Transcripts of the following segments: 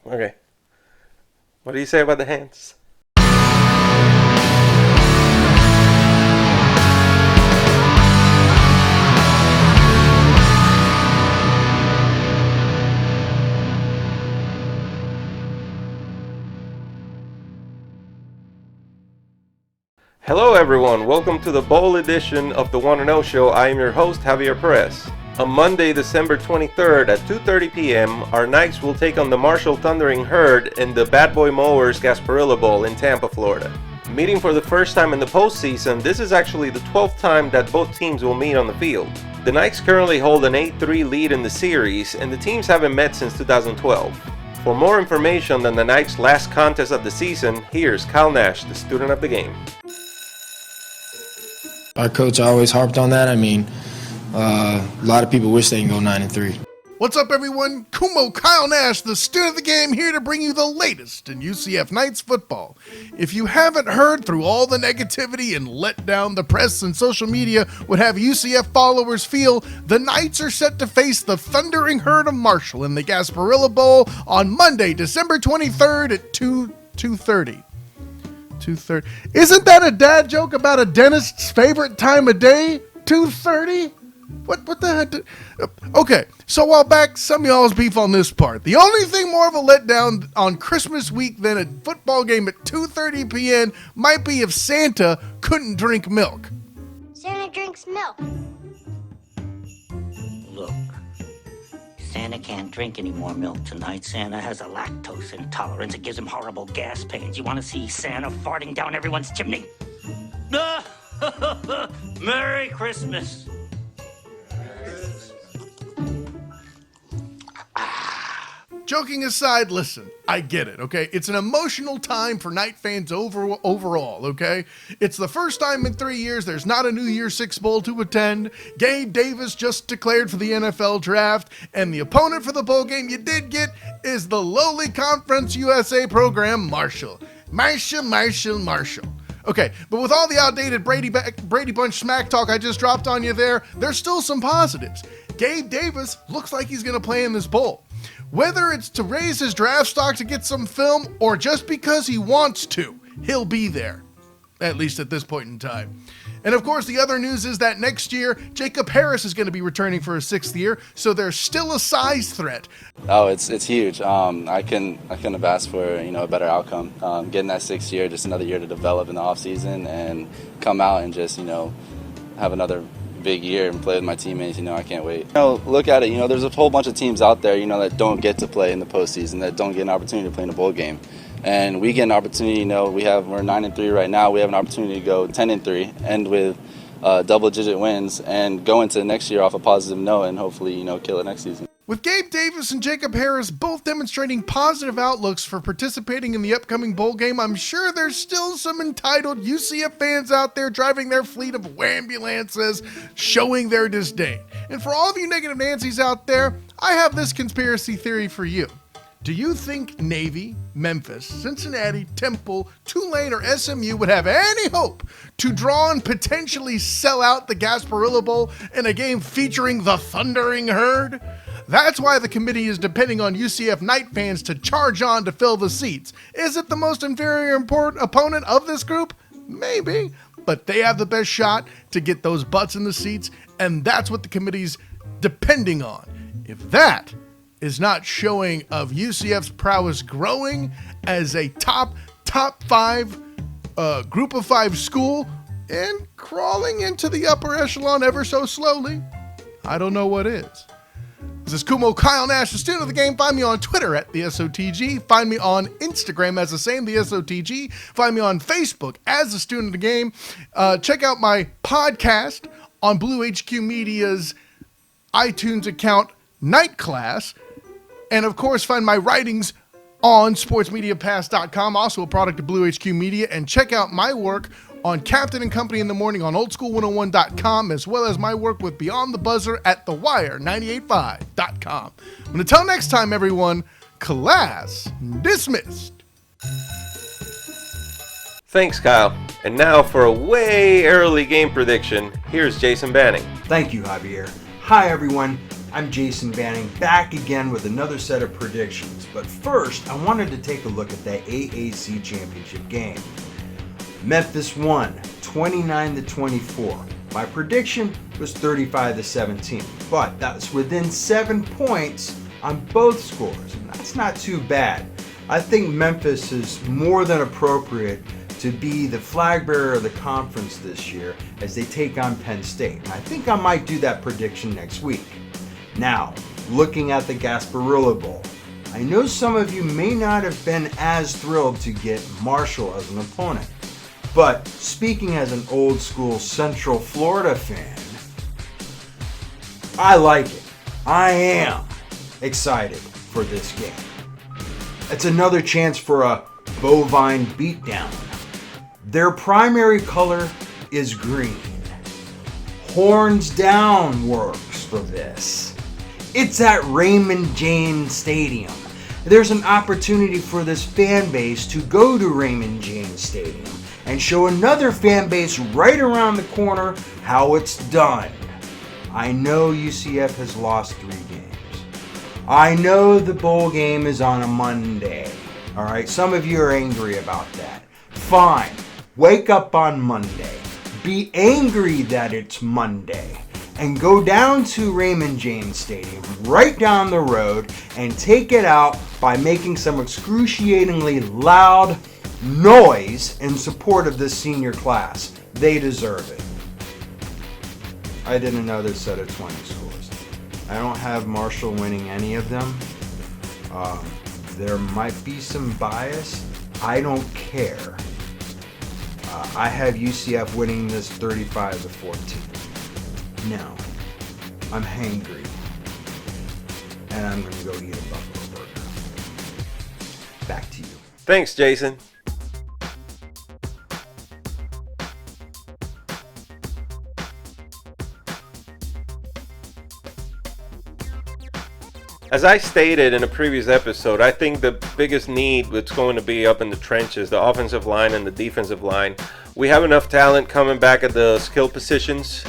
Okay. What do you say about the hands? Hello everyone, welcome to the bowl edition of the Wanna Know Show. I am your host, Javier Perez. On Monday, December 23rd at 2:30 p.m., our Knights will take on the Marshall Thundering Herd in the Bad Boy Mowers Gasparilla Bowl in Tampa, Florida. Meeting for the first time in the postseason, this is actually the 12th time that both teams will meet on the field. The Knights currently hold an 8-3 lead in the series, and the teams haven't met since 2012. For more information on the Knights' last contest of the season, here's Kyle Nash, the student of the game. Our coach always harped on that. A lot of people wish they can go 9-3. What's up, everyone? Kumo Kyle Nash, the student of the game, here to bring you the latest in UCF Knights football. If you haven't heard, through all the negativity and let down the press and social media would have UCF followers feel, the Knights are set to face the Thundering Herd of Marshall in the Gasparilla Bowl on Monday, December 23rd at 2:30. 2:30. Isn't that a dad joke about a dentist's favorite time of day? 2:30? What the heck? Okay, so a while back, some of y'all's beef on this part. The only thing more of a letdown on Christmas week than a football game at 2:30 p.m. might be if Santa couldn't drink milk. Santa drinks milk. Look, Santa can't drink any more milk tonight. Santa has a lactose intolerance. It gives him horrible gas pains. You want to see Santa farting down everyone's chimney? Merry Christmas. Joking aside, listen, I get it, okay? It's an emotional time for Knight fans overall, okay? It's the first time in 3 years there's not a New Year's Six Bowl to attend. Gabe Davis just declared for the NFL draft, and the opponent for the bowl game you did get is the lowly Conference USA program, Marshall. Marshall. Okay, but with all the outdated Brady Bunch smack talk I just dropped on you there's still some positives. Gabe Davis looks like he's going to play in this bowl. Whether it's to raise his draft stock to get some film or just because he wants to, he'll be there, at least at this point in time. And of course, the other news is that next year, Jacob Harris is going to be returning for his 6th year, so there's still a size threat. Oh, it's huge. I couldn't have asked for a better outcome. Getting that 6th year, just another year to develop in the off season and come out and just have another big year and play with my teammates. I can't wait. Look at it. There's a whole bunch of teams out there that don't get to play in the postseason, that don't get an opportunity to play in a bowl game. And we get an opportunity. We're 9-3 right now. We have an opportunity to go 10-3, end with double-digit wins, and go into next year off a positive note, and hopefully kill it next season. With Gabe Davis and Jacob Harris both demonstrating positive outlooks for participating in the upcoming bowl game, I'm sure there's still some entitled UCF fans out there driving their fleet of ambulances, showing their disdain. And for all of you negative Nancys out there, I have this conspiracy theory for you. Do you think Navy, Memphis, Cincinnati, Temple, Tulane, or SMU would have any hope to draw and potentially sell out the Gasparilla Bowl in a game featuring the Thundering Herd? That's why the committee is depending on UCF Knight fans to charge on to fill the seats. Is it the most inferior opponent of this group? Maybe, but they have the best shot to get those butts in the seats, and that's what the committee's depending on. If that is not showing of UCF's prowess growing as a top 5 group of 5 school and crawling into the upper echelon ever so slowly, I don't know what is. This is Kumo Kyle Nash, the student of the game. Find me on Twitter at the SOTG. Find me on Instagram as the same, the SOTG. Find me on Facebook as the student of the game. Check out my podcast on Blue HQ Media's iTunes account, Night Class. And of course, find my writings on sportsmediapass.com, also a product of Blue HQ Media. And check out my work on Captain and Company in the Morning on oldschool101.com, as well as my work with Beyond the Buzzer at thewire985.com. And until next time, everyone, class dismissed. Thanks, Kyle. And now for a way early game prediction, here's Jason Banning. Thank you, Javier. Hi, everyone. I'm Jason Banning, back again with another set of predictions. But first, I wanted to take a look at that AAC championship game. Memphis won 29-24. My prediction was 35-17, but that's within 7 points on both scores, and that's not too bad. I think Memphis is more than appropriate to be the flag bearer of the conference this year as they take on Penn State. And I think I might do that prediction next week. Now, looking at the Gasparilla Bowl, I know some of you may not have been as thrilled to get Marshall as an opponent, but speaking as an old school Central Florida fan, I like it. I am excited for this game. It's another chance for a bovine beatdown. Their primary color is green. Horns down works for this. It's at Raymond James Stadium. There's an opportunity for this fan base to go to Raymond James Stadium and show another fan base right around the corner how it's done. I know UCF has lost 3 games. I know the bowl game is on a Monday. All right, some of you are angry about that. Fine, wake up on Monday. Be angry that it's Monday. And go down to Raymond James Stadium, right down the road, and take it out by making some excruciatingly loud noise in support of this senior class. They deserve it. I did another set of 20 scores. I don't have Marshall winning any of them. There might be some bias. I don't care. I have UCF winning this 35-14. Now, I'm hangry, and I'm going to go eat a Buffalo burger. Back to you. Thanks, Jason. As I stated in a previous episode, I think the biggest need that's going to be up in the trenches, the offensive line and the defensive line. We have enough talent coming back at the skill positions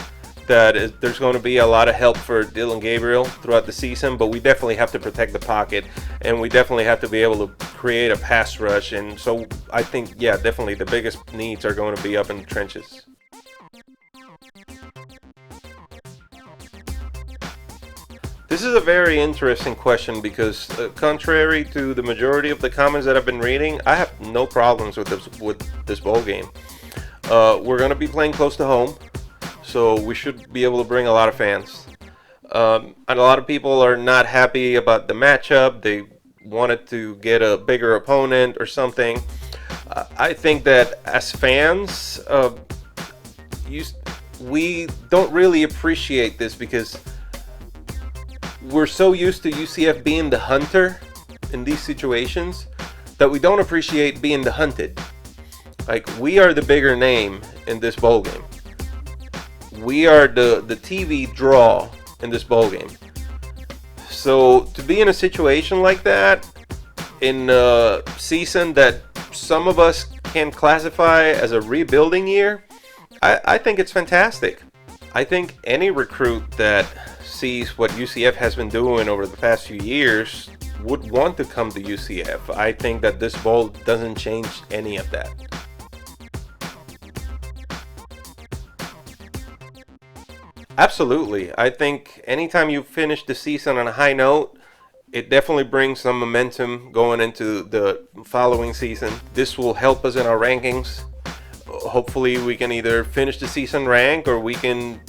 that there's going to be a lot of help for Dillon Gabriel throughout the season, but we definitely have to protect the pocket, and we definitely have to be able to create a pass rush. And so I think, yeah, definitely the biggest needs are going to be up in the trenches. This is a very interesting question because contrary to the majority of the comments that I've been reading, I have no problems with this bowl game. We're going to be playing close to home, so we should be able to bring a lot of fans. And a lot of people are not happy about the matchup. They wanted to get a bigger opponent or something. I think that as fans, we don't really appreciate this because we're so used to UCF being the hunter in these situations that we don't appreciate being the hunted. Like, we are the bigger name in this bowl game. We are the TV draw in this bowl game. So to be in a situation like that in a season that some of us can classify as a rebuilding year, I think it's fantastic. I think any recruit that sees what UCF has been doing over the past few years would want to come to UCF. I think that this bowl doesn't change any of that. Absolutely. I think anytime you finish the season on a high note, it definitely brings some momentum going into the following season. This will help us in our rankings. Hopefully we can either finish the season ranked, or we can,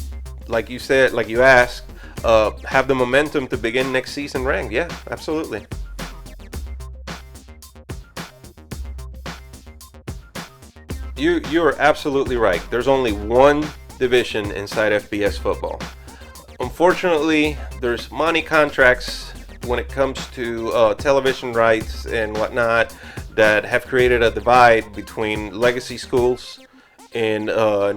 like you said, like you asked, have the momentum to begin next season ranked. Yeah, absolutely. You're absolutely right. There's only one division inside FBS football. Unfortunately, there's money contracts when it comes to television rights and whatnot that have created a divide between legacy schools and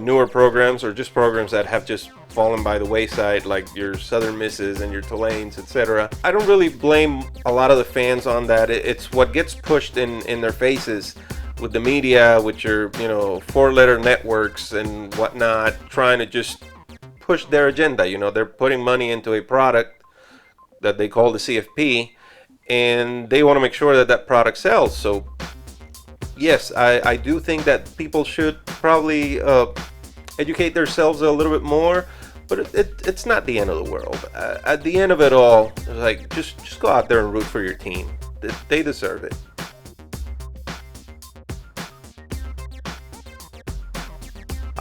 newer programs, or just programs that have just fallen by the wayside, like your Southern Misses and your Tulanes, etc. I don't really blame a lot of the fans on that. It's what gets pushed in their faces with the media, with your 4-letter networks and whatnot, trying to just push their agenda. They're putting money into a product that they call the CFP, and they want to make sure that that product sells. So yes, I do think that people should probably educate themselves a little bit more, but it's not the end of the world. At the end of it all, like just go out there and root for your team. They deserve it.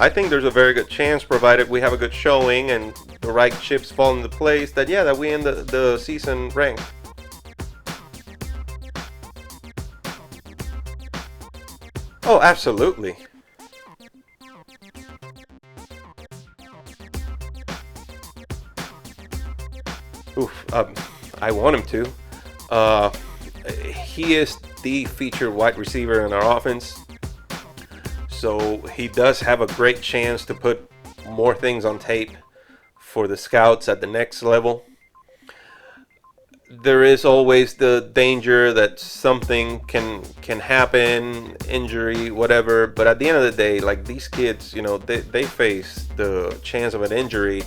I think there's a very good chance, provided we have a good showing and the right chips fall into place, that yeah, that we end the season ranked. Oh, absolutely. I want him to. He is the featured wide receiver in our offense, so he does have a great chance to put more things on tape for the scouts at the next level. There is always the danger that something can happen, injury, whatever, but at the end of the day, like, these kids, you know, they face the chance of an injury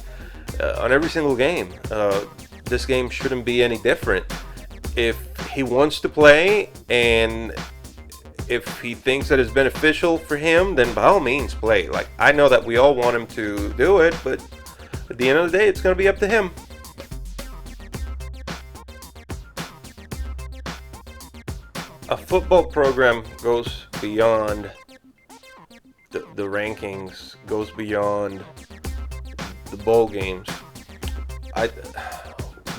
on every single game. This game shouldn't be any different. If he wants to play and if he thinks that it's beneficial for him, then by all means play. Like, I know that we all want him to do it, but at the end of the day, it's going to be up to him. A football program goes beyond the rankings, goes beyond the bowl games.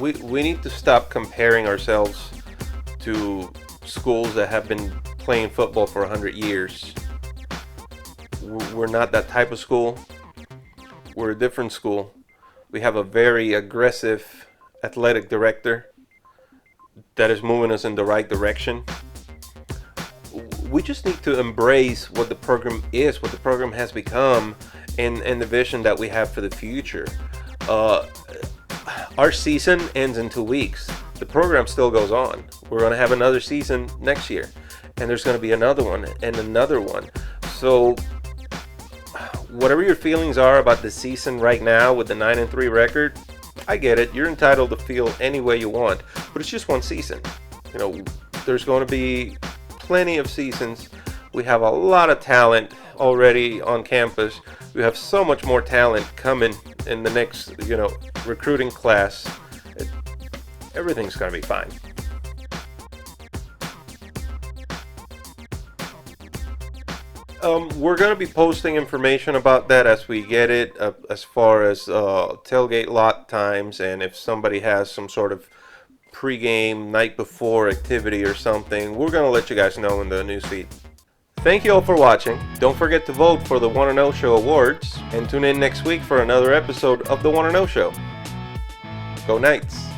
We need to stop comparing ourselves to schools that have been playing football for 100 years. We're not that type of school. We're a different school. We have a very aggressive athletic director that is moving us in the right direction. We just need to embrace what the program is, what the program has become, and the vision that we have for the future. Our season ends in 2 weeks. The program still goes on. We're going to have another season next year, and there's going to be another one and another one. So whatever your feelings are about the season right now with the 9-3 record, I get it. You're entitled to feel any way you want, but it's just one season. You know, there's going to be plenty of seasons. We have a lot of talent already on campus. We have so much more talent coming in the next, recruiting class. Everything's going to be fine. We're going to be posting information about that as we get it, as far as tailgate lot times, and if somebody has some sort of pregame night before activity or something, we're going to let you guys know in the newsfeed. Thank you all for watching. Don't forget to vote for the Wanna Know Show awards, and tune in next week for another episode of the Wanna Know Show. Go Knights!